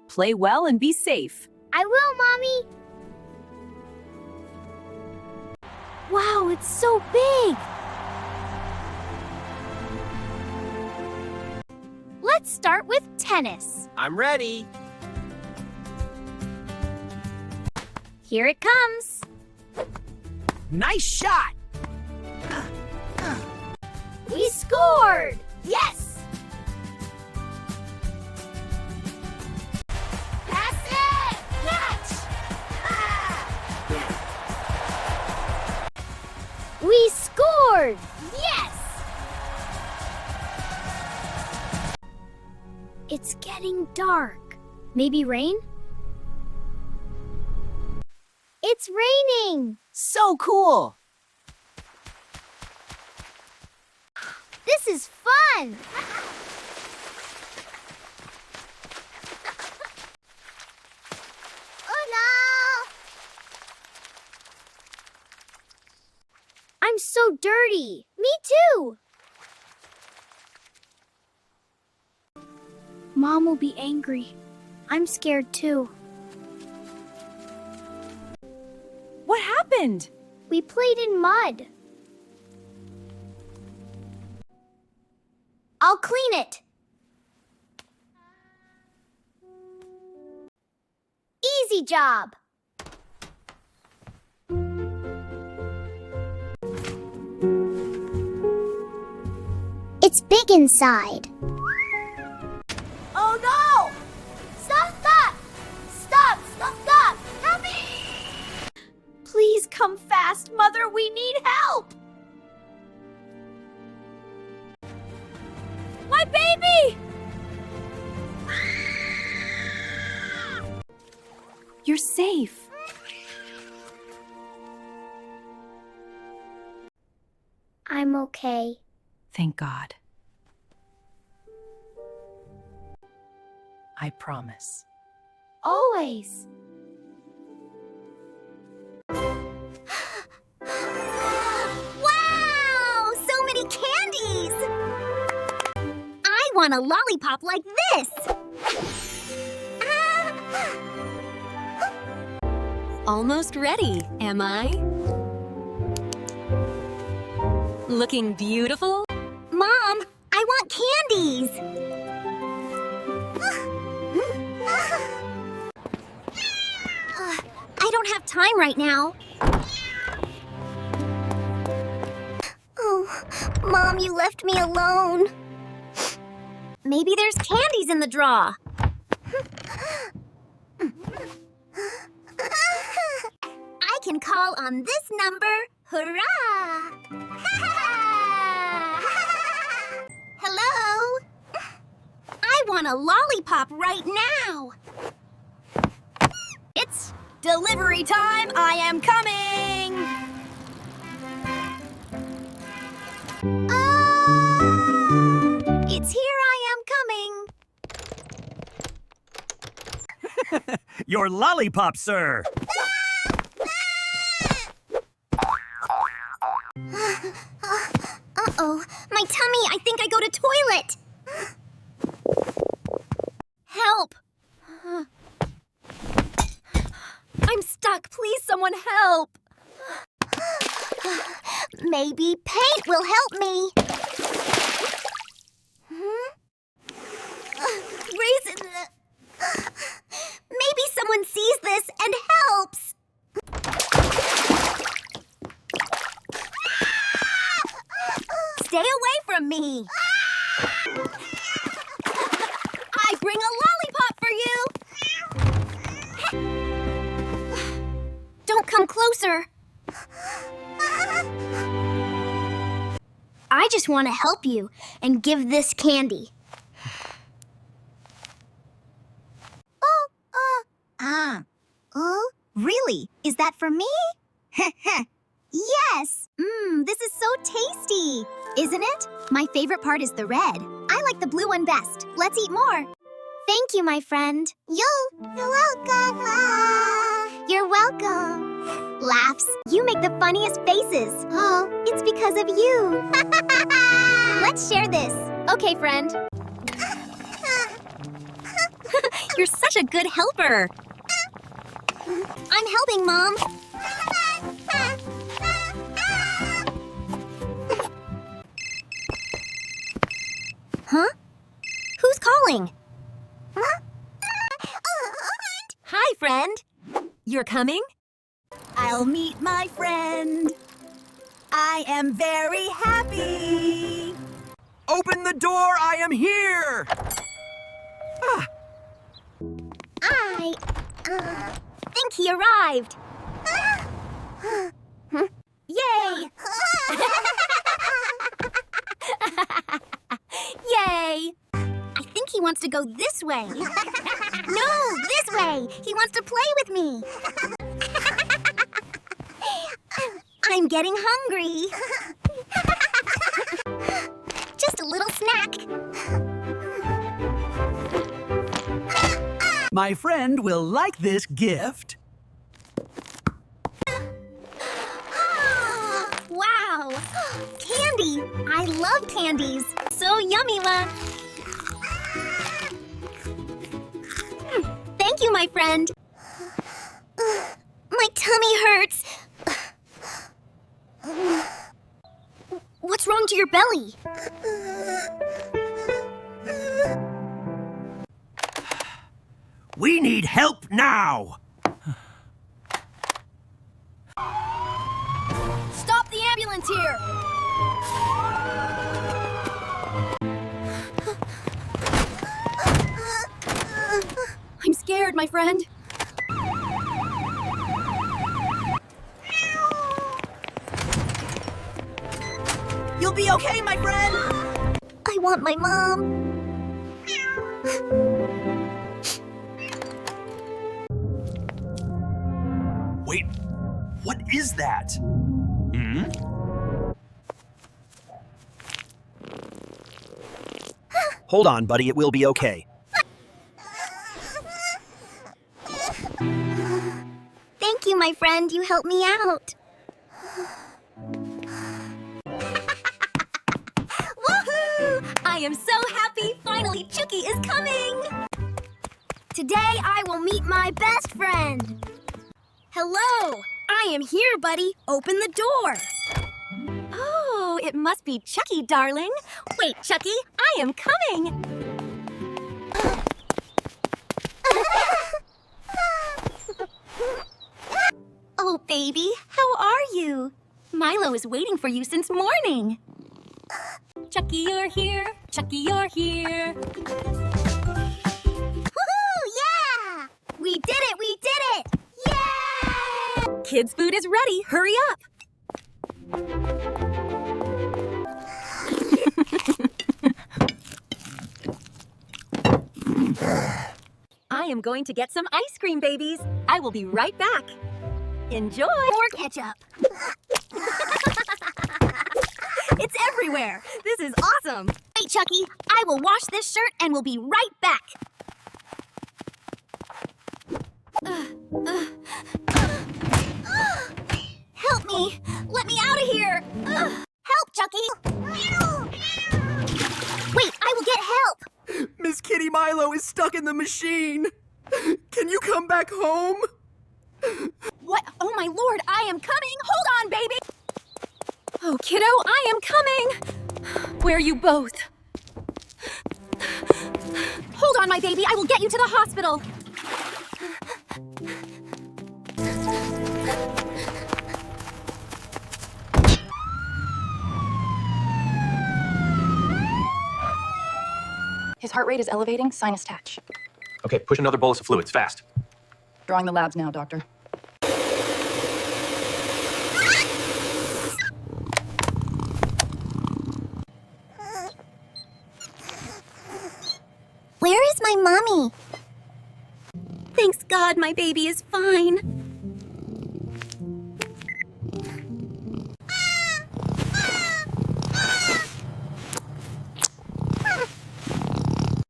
Play well and be safe. I will, Mommy. Wow, it's so big. Let's start with tennis. I'm ready. Here it comes. Nice shot. We scored! Yes! Pass it! Catch! We scored! Yes! It's getting dark. Maybe rain? It's raining! So cool. This is fun! Oh no! I'm so dirty! Me too! Mom will be angry. I'm scared too. What happened? We played in mud. I'll clean it. Easy job. It's big inside. Oh no! Stop! Stop! Stop! Stop! Stop! Help me! Please come fast, Mother. We need help. My baby! You're safe. I'm okay. Thank God. I promise. Always. Wow! So many candies! I want a lollipop like this! Almost ready, am I? Looking beautiful? Mom, I want candies! I don't have time right now. Oh, Mom, you left me alone. Maybe there's candies in the drawer. I can call on this number. Hurrah! Hello? I want a lollipop right now. It's delivery time. I am coming. It's here. I am coming. Your lollipop, sir. Uh-oh, my tummy. I think I go to toilet. Help. I'm stuck. Please, someone help. Maybe paint will help me. Reason. Maybe someone sees this and helps. Stay away from me. I bring a lollipop for you. Don't come closer. I just want to help you and give this candy. Really? Is that for me? Yes! This is so tasty! Isn't it? My favorite part is the red. I like the blue one best. Let's eat more. Thank you, my friend. You're welcome. You're welcome. Laughs. You make the funniest faces. Oh, it's because of you. Let's share this. Okay, friend. You're such a good helper. I'm helping, Mom. Huh? Who's calling? Hi, friend. You're coming? I'll meet my friend. I am very happy. Open the door, I am here! I think he arrived. Yay! Yay! I think he wants to go this way. No, this way! He wants to play with me. I'm getting hungry. Just a little snack. My friend will like this gift. Wow! Candy! I love candies. So yummy, Ma. Thank you, my friend. My tummy hurts. What's wrong to your belly? We need help now! Stop the ambulance here! I'm scared, my friend. You'll be okay, my friend! I want my mom. Wait, what is that? Hold on, buddy, it will be okay. Thank you, my friend. You helped me out. Woohoo! I am so happy finally Chucky is coming! Today I will meet my best friend. Hello. I am here, buddy. Open the door. Oh, it must be Chucky, darling. Wait, Chucky, I am coming! Oh, baby, how are you? Milo is waiting for you since morning. Chucky, you're here. Chucky, you're here. Woohoo! Yeah! We did it! We did it! Yeah! Kids' food is ready. Hurry up. I am going to get some ice cream, babies. I will be right back. Enjoy. More ketchup. It's everywhere. This is awesome. Wait, Chucky. I will wash this shirt and we'll be right back. Help me! Let me out of here! Help, Chucky! Wait, I will get help! Miss Kitty Milo is stuck in the machine! Can you come back home? What? Oh my lord, I am coming! Hold on, baby! Oh, kiddo, I am coming. Where are you both? Hold on, my baby, I will get you to the hospital! His heart rate is elevating, sinus touch. Okay, push another bolus of fluids, fast. Drawing the labs now, doctor. Where is my mommy? Thanks God my baby is fine.